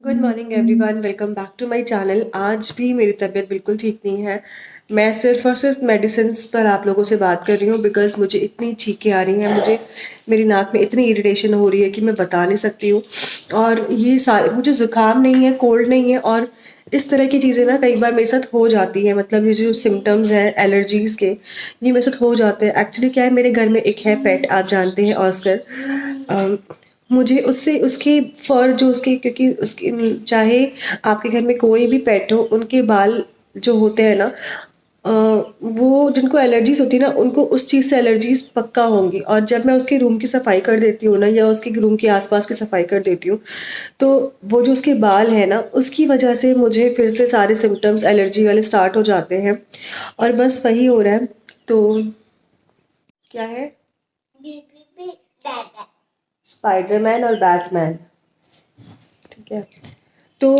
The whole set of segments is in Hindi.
Good morning everyone, welcome back to my channel. आज भी मेरी तबीयत बिल्कुल ठीक नहीं है। मैं सिर्फ और सिर्फ मेडिसिन्स पर आप लोगों से बात कर रही हूँ बिकॉज़ मुझे इतनी छींकें आ रही हैं, मुझे मेरी नाक में इतनी इरिटेशन हो रही है कि मैं बता नहीं सकती हूँ। और ये सारे मुझे ज़ुकाम नहीं है, कोल्ड नहीं है, और इस तरह की चीज़ें ना कई बार मेरे साथ हो जाती हैं। मतलब ये जो सिम्टम्स हैं एलर्जीज़ के, ये मेरे साथ हो जाते हैं। एक्चुअली क्या है, मेरे घर में एक है पेट, आप जानते हैं, ऑस्कर। मुझे उससे उसके फर जो उसके, क्योंकि उसके चाहे आपके घर में कोई भी पेट हो, उनके बाल जो होते हैं ना, अ, वो जिनको एलर्जीज होती है ना, उनको उस चीज़ से एलर्जीज पक्का होंगी। और जब मैं उसके रूम की सफाई कर देती हूँ ना, या उसके रूम के आसपास की सफाई कर देती हूँ, तो वो जो उसके बाल है ना, उसकी वजह से मुझे फिर से सारे सिम्टम्स एलर्जी वाले स्टार्ट हो जाते हैं। और बस वही हो रहा है। तो क्या है, स्पाइडरमैन और बैटमैन। ठीक है। तो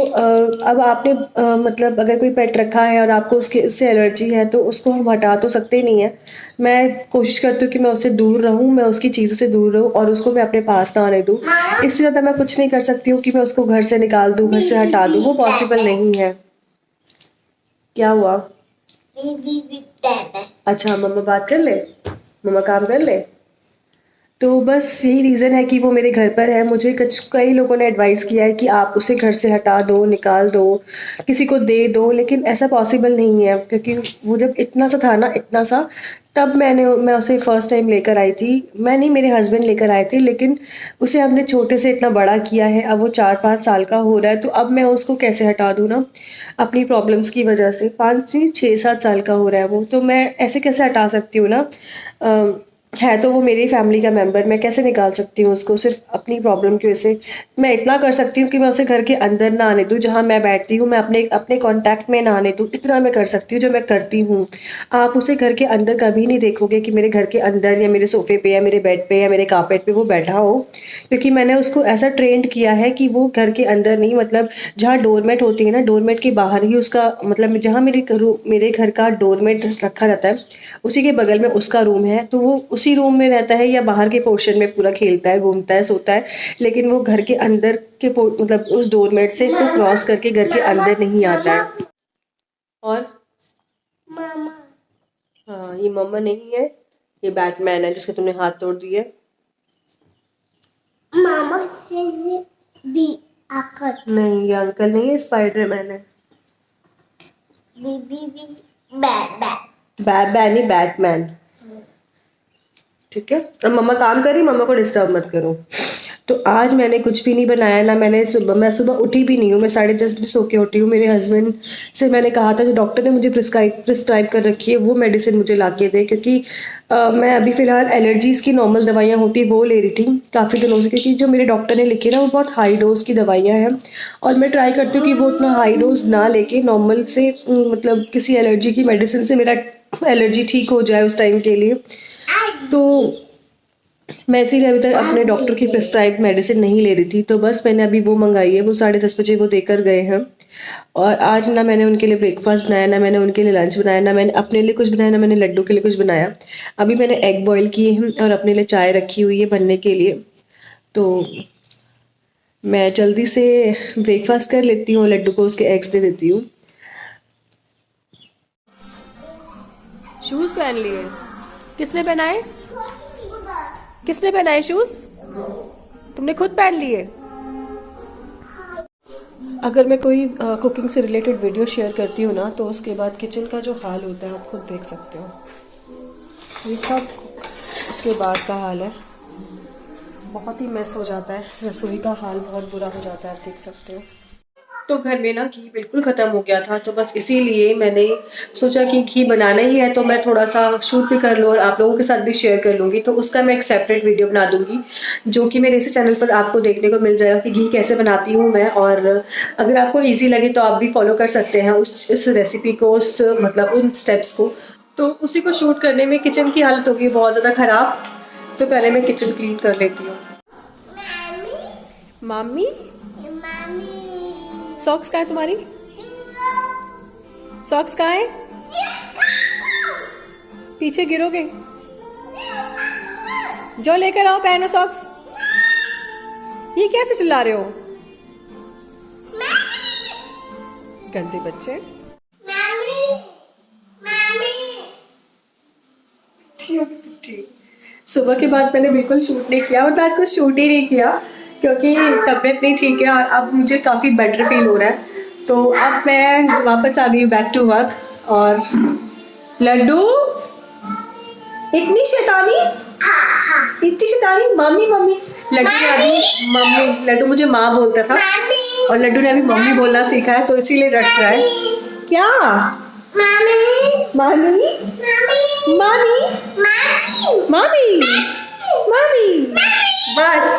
अब आपने मतलब अगर कोई पेट रखा है और आपको उससे एलर्जी है, तो उसको हम हटा तो सकते नहीं है। मैं कोशिश करती हूँ कि मैं उससे दूर रहूँ, मैं उसकी चीज़ों से दूर रहूँ और उसको मैं अपने पास ना आने दूँ। इससे ज़्यादा मैं कुछ नहीं कर सकती हूँ कि मैं उसको घर से निकाल दूँ, घर से हटा दूँ, वो पॉसिबल नहीं है। क्या हुआ? अच्छा, मम्मा बात कर ले, मम्मा काम कर ले। तो बस यही रीज़न है कि वो मेरे घर पर है। मुझे कई लोगों ने एडवाइस किया है कि आप उसे घर से हटा दो, निकाल दो, किसी को दे दो, लेकिन ऐसा पॉसिबल नहीं है क्योंकि वो जब इतना सा था ना, इतना सा, तब मैं उसे फर्स्ट टाइम लेकर आई थी। मैं नहीं, मेरे हस्बैंड लेकर आए थे, लेकिन उसे हमने छोटे से इतना बड़ा किया है। अब वो 4-5 साल का हो रहा है, तो अब मैं उसको कैसे हटा दूँ ना, अपनी प्रॉब्लम्स की वजह से। 5 नहीं, 6-7 साल का हो रहा है वो, तो मैं ऐसे कैसे हटा सकती हूँ ना। है तो वो मेरी फैमिली का मेंबर, मैं कैसे निकाल सकती हूँ उसको सिर्फ अपनी प्रॉब्लम की वजह से। मैं इतना कर सकती हूँ कि मैं उसे घर के अंदर ना आने दूँ, जहाँ मैं बैठती हूँ, मैं अपने अपने कांटेक्ट में ना आने दूँ। इतना मैं कर सकती हूँ, जो मैं करती हूँ। आप उसे घर के अंदर कभी नहीं देखोगे कि मेरे घर के अंदर या मेरे सोफे पे या मेरे बेड पे या मेरे कारपेट पे वो बैठा हो, क्योंकि मैंने उसको ऐसा ट्रेंड किया है कि वो घर के अंदर नहीं, मतलब जहाँ डोरमेट होती है ना, डोरमेट के बाहर ही उसका, मतलब जहाँ मेरे घर का डोरमेट रखा रहता है, उसी के बगल में उसका रूम है, तो वो उसी रूम में रहता है या बाहर के पोर्शन में पूरा खेलता है, घूमता है, सोता है। लेकिन वो घर के अंदर के मतलब उस डोरमेट से को क्रॉस करके घर के अंदर नहीं आता है। और मामा, हाँ, ये मम्मा नहीं है, ये बैटमैन है जिसके तुमने हाथ तोड़ दिए। मामा से भी अंकल नहीं, ये अंकल नहीं है, स्पाइडरमैन है। बैटमैन नहीं, बैटमैन। ठीक है। अब मम्मा काम कर रही, मम्मा को डिस्टर्ब मत करो। तो आज मैंने कुछ भी नहीं बनाया ना, मैं सुबह उठी भी नहीं हूँ। मैं 10:30 बजे सो के उठी हूँ। मेरे हस्बैंड से मैंने कहा था, जो डॉक्टर ने मुझे प्रिस्क्राइब कर रखी है वो मेडिसिन मुझे ला के दे, क्योंकि मैं अभी फ़िलहाल एलर्जीज़ की नॉर्मल दवाइयाँ होती वो ले रही थी काफ़ी दिनों से, क्योंकि जो मेरे डॉक्टर ने लिखी ना, वो बहुत हाई डोज़ की दवाइयाँ हैं। और मैं ट्राई करती हूँ कि वो उतना हाई डोज़ ना लेके नॉर्मल से, मतलब किसी एलर्जी की मेडिसिन से मेरा एलर्जी ठीक हो जाए उस टाइम के लिए। तो मैं इसीलिए अभी तक अपने डॉक्टर की प्रिस्क्राइब मेडिसिन नहीं ले रही थी। तो बस मैंने अभी वो मंगाई है, वो 10:30 बजे वो देकर गए हैं। और आज ना मैंने उनके लिए ब्रेकफास्ट बनाया, ना मैंने उनके लिए लंच बनाया, ना मैंने अपने लिए कुछ बनाया, ना मैंने लड्डू के लिए कुछ बनाया। अभी मैंने एग बॉईल किए हैं और अपने लिए चाय रखी हुई है बनने के लिए। तो मैं जल्दी से ब्रेकफास्ट कर लेती हूँ, लड्डू को उसके एग्स दे देती हूँ। शूज़ पहन लिए? किसने पहनाए? किसने पहनाए शूज़? तुमने खुद पहन लिए? अगर मैं कोई कुकिंग से रिलेटेड वीडियो शेयर करती हूँ ना, तो उसके बाद किचन का जो हाल होता है आप खुद देख सकते हो। ये सब उसके बाद का हाल है, बहुत ही मेस हो जाता है, रसोई का हाल बहुत बुरा हो जाता है, आप देख सकते हो। तो घर में ना घी बिल्कुल ख़त्म हो गया था, तो बस इसीलिए मैंने सोचा कि घी बनाना ही है तो मैं थोड़ा सा शूट भी कर लूँ और आप लोगों के साथ भी शेयर कर लूँगी। तो उसका मैं एक सेपरेट वीडियो बना दूँगी, जो कि मेरे इसी चैनल पर आपको देखने को मिल जाएगा कि घी कैसे बनाती हूँ मैं। और अगर आपको ईजी लगे तो आप भी फॉलो कर सकते हैं उस रेसिपी को, उस मतलब उन स्टेप्स को। तो उसी को शूट करने में किचन की हालत होगी बहुत ज़्यादा ख़राब, तो पहले मैं किचन क्लीन कर लेती हूँ। मामी, सॉक्स कहाँ है तुम्हारी? सॉक्स कहाँ है? पीछे गिरोगे। जो लेकर आओ, पहनो सॉक्स। ये कैसे चिल्ला रहे हो? गंदे बच्चे। सुबह के बाद मैंने बिल्कुल शूट नहीं किया, मतलब आज कुछ शूट ही नहीं किया क्योंकि तबीयत नहीं ठीक है और अब मुझे काफ़ी बेटर फील हो रहा है। तो अब मैं वापस आ गई बैक टू वर्क। और लड्डू इतनी शैतानी, इतनी शैतानी, मम्मी मम्मी। लड्डू ने अभी मम्मी, लड्डू मुझे माँ बोलता था और लड्डू ने अभी मम्मी बोलना सीखा है तो इसीलिए रट रहा है। क्या मामी मामी मामी मामी मामी, बस।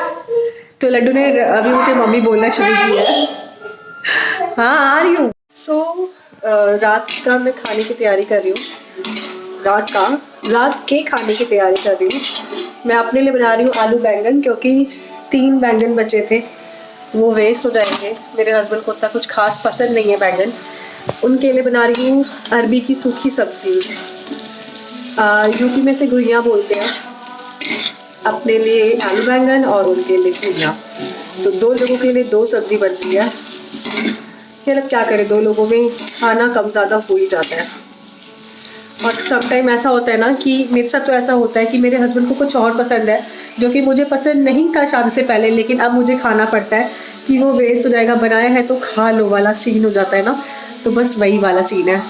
तो लड्डू ने अभी मुझे मम्मी बोलना शुरू किया है। हाँ आ रही हूँ। रात का मैं खाने की तैयारी कर रही हूँ। रात के खाने की तैयारी कर रही हूँ। मैं अपने लिए बना रही हूँ आलू बैंगन, क्योंकि 3 बैंगन बचे थे, वो वेस्ट हो जाएंगे। मेरे हस्बैंड को उतना कुछ खास पसंद नहीं है बैंगन। उनके लिए बना रही हूँ अरबी की सूखी सब्जी, यूपी में से घुइयाँ बोलते हैं। अपने लिए आलू बैंगन और उनके लिए घुइयाँ। तो 2 लोगों के लिए 2 सब्जी बनती है। मतलब क्या करें, 2 लोगों में खाना कम ज़्यादा हो ही जाता है। और सब टाइम ऐसा होता है ना कि मेरे साथ तो ऐसा होता है कि मेरे हस्बैंड को कुछ और पसंद है जो कि मुझे पसंद नहीं था शादी से पहले, लेकिन अब मुझे खाना पड़ता है कि वो वेस्ट हो जाएगा, बनाया है तो खा लो वाला सीन हो जाता है ना। तो बस वही वाला सीन है।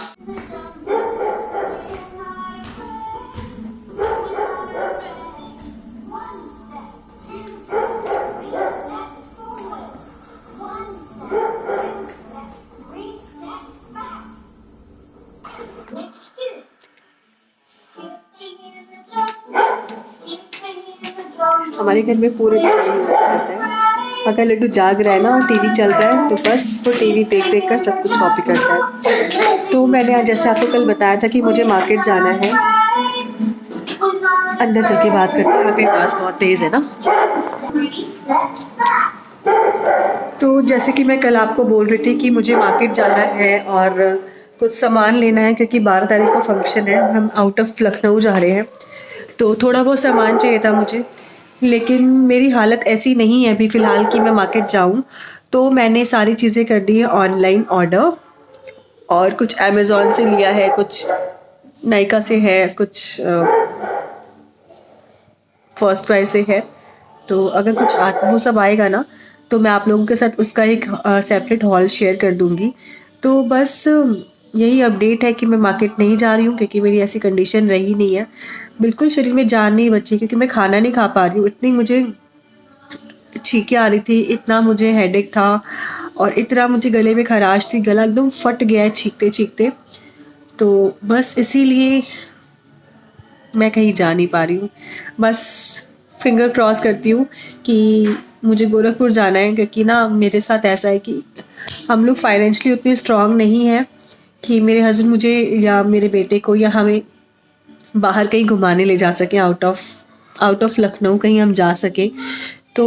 हमारे घर में पूरे दिन यही होता है। अगर लड्डू जाग रहा है ना और टीवी चल रहा है तो बस वो टीवी देख देख कर सब कुछ कॉपी करता है। तो मैंने आज जैसे आपको कल बताया था कि मुझे मार्केट जाना है। अंदर चल के बात करते हैं, यहाँ पे आवाज़ बहुत तेज़ है ना। तो जैसे कि मैं कल आपको बोल रही थी कि मुझे मार्केट जाना है और कुछ सामान लेना है, क्योंकि 12 तारीख को फंक्शन है, हम आउट ऑफ लखनऊ जा रहे हैं। तो थोड़ा बहुत सामान चाहिए था मुझे, लेकिन मेरी हालत ऐसी नहीं है अभी फ़िलहाल कि मैं मार्केट जाऊं। तो मैंने सारी चीज़ें कर दी है ऑनलाइन ऑर्डर, और कुछ अमेज़ॉन से लिया है, कुछ नायका से है, कुछ फर्स्ट क्राई से है। तो अगर कुछ वो सब आएगा ना तो मैं आप लोगों के साथ उसका एक सेपरेट हॉल शेयर कर दूँगी। तो बस यही अपडेट है कि मैं मार्केट नहीं जा रही हूँ, क्योंकि मेरी ऐसी कंडीशन रही नहीं है, बिल्कुल शरीर में जान नहीं बची, क्योंकि मैं खाना नहीं खा पा रही हूँ। इतनी मुझे छींकें आ रही थी, इतना मुझे हेडेक था और इतना मुझे गले में खराश थी, गला एकदम फट गया है चीखते चीखते। तो बस इसीलिए मैं कहीं जा नहीं पा रही हूँ। बस फिंगर क्रॉस करती हूँ कि मुझे गोरखपुर जाना है, क्योंकि ना मेरे साथ ऐसा है कि हम लोग फाइनेंशियली उतने स्ट्रांग नहीं हैं कि मेरे हस्बैंड मुझे या मेरे बेटे को या हमें बाहर कहीं घुमाने ले जा सके, आउट ऑफ लखनऊ कहीं हम जा सके। तो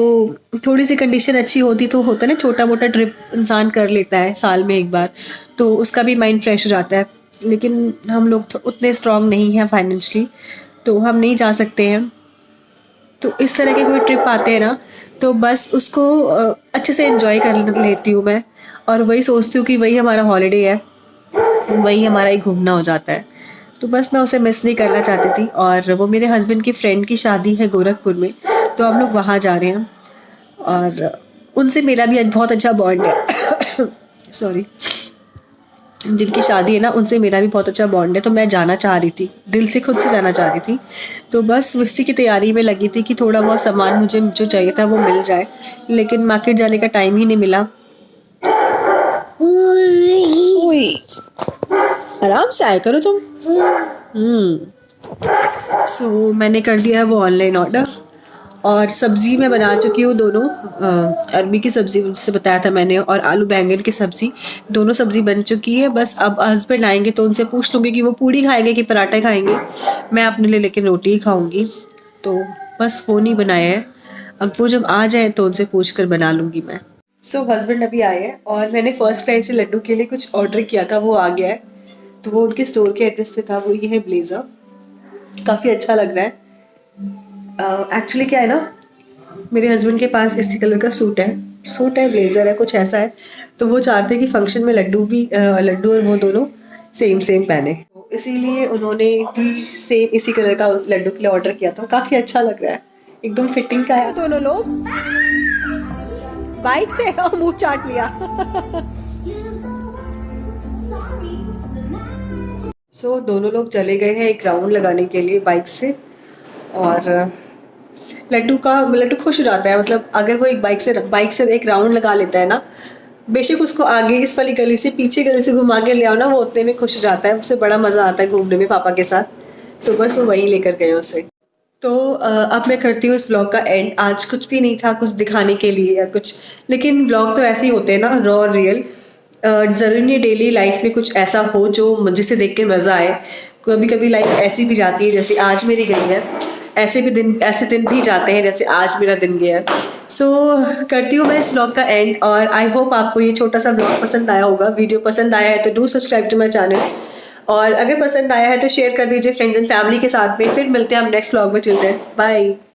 थोड़ी सी कंडीशन अच्छी होती तो होता ना, छोटा मोटा ट्रिप इंसान कर लेता है साल में एक बार, तो उसका भी माइंड फ्रेश हो जाता है। लेकिन हम लोग उतने स्ट्रांग नहीं हैं फाइनेंशियली, तो हम नहीं जा सकते हैं। तो इस तरह के कोई ट्रिप आते हैं ना तो बस उसको अच्छे से एंजॉय कर लेती हूँ मैं, और वही सोचती हूँ कि वही हमारा हॉलीडे है, वही हमारा ही घूमना हो जाता है। तो बस मैं उसे मिस नहीं करना चाहती थी, और वो मेरे हस्बैंड की फ्रेंड की शादी है गोरखपुर में, तो हम लोग वहाँ जा रहे हैं। और उनसे मेरा भी बहुत अच्छा बॉन्ड है सॉरी, जिनकी शादी है ना उनसे मेरा भी बहुत अच्छा बॉन्ड है। तो मैं जाना चाह रही थी, दिल से खुद से जाना चाह रही थी। तो बस उसी की तैयारी में लगी थी कि थोड़ा बहुत सामान मुझे जो चाहिए था वो मिल जाए, लेकिन मार्केट जाने का टाइम ही नहीं मिला। आराम से आया करो तुम। सो मैंने कर दिया है वो ऑनलाइन ऑर्डर, और सब्ज़ी मैं बना चुकी हूँ दोनों। अरबी की सब्ज़ी जिससे बताया था मैंने, और आलू बैंगन की सब्ज़ी, दोनों सब्ज़ी बन चुकी है। बस अब हस्बैंड आएंगे तो उनसे पूछ लूँगी कि वो पूड़ी खाएंगे कि पराठा खाएंगे। मैं अपने लिए लेकिन रोटी ही खाऊँगी, तो बस वो नहीं बनाया है। अब वो जब आ जाए तो उनसे पूछ कर बना लूँगी मैं। हस्बैंड अभी आए हैं, और मैंने फर्स्ट क्राई से लड्डू के लिए कुछ ऑर्डर किया था, वो आ गया है। तो वो उनके स्टोर के एड्रेस पे था। वो ये है ब्लेज़र, काफ़ी अच्छा लग रहा है। एक्चुअली क्या है ना, मेरे हस्बैंड के पास इसी कलर का सूट है सूट है, ब्लेजर है, कुछ ऐसा है। तो वो चाहते कि फंक्शन में लड्डू और वो दोनों सेम सेम पहने, तो इसीलिए उन्होंने भी सेम इसी कलर का उस लड्डू के लिए ऑर्डर किया था। काफ़ी अच्छा लग रहा है, एकदम फिटिंग का है। दोनों लोग बाइक से और मुंह चाट लिया। सो दोनों लोग चले गए हैं एक राउंड लगाने के लिए बाइक से। और लड्डू खुश हो जाता है, मतलब अगर वो एक बाइक से एक राउंड लगा लेता है ना, बेशक उसको आगे इस वाली गली से पीछे गली से घुमा के ले आओ ना, वो उतने में खुश हो जाता है, उससे बड़ा मज़ा आता है घूमने में पापा के साथ। तो बस वो वहीं लेकर गए उसे। तो अब मैं करती हूँ इस व्लॉग का एंड। आज कुछ भी नहीं था कुछ दिखाने के लिए या कुछ, लेकिन व्लॉग तो ऐसे ही होते हैं ना, रॉ और रियल। ज़रूरी नहीं डेली लाइफ में कुछ ऐसा हो जो जिसे देख के मज़ा आए। कभी कभी लाइफ ऐसी भी जाती है जैसे आज मेरी गई है, ऐसे दिन भी जाते हैं जैसे आज मेरा दिन गया है। सो करती हूँ मैं इस व्लॉग का एंड, और आई होप आपको ये छोटा सा व्लॉग पसंद आया होगा। वीडियो पसंद आया है तो do subscribe to my channel, और अगर पसंद आया है तो शेयर कर दीजिए फ्रेंड्स एंड फैमिली के साथ में। फिर मिलते हैं हम नेक्स्ट व्लॉग में, चलते हैं, बाय।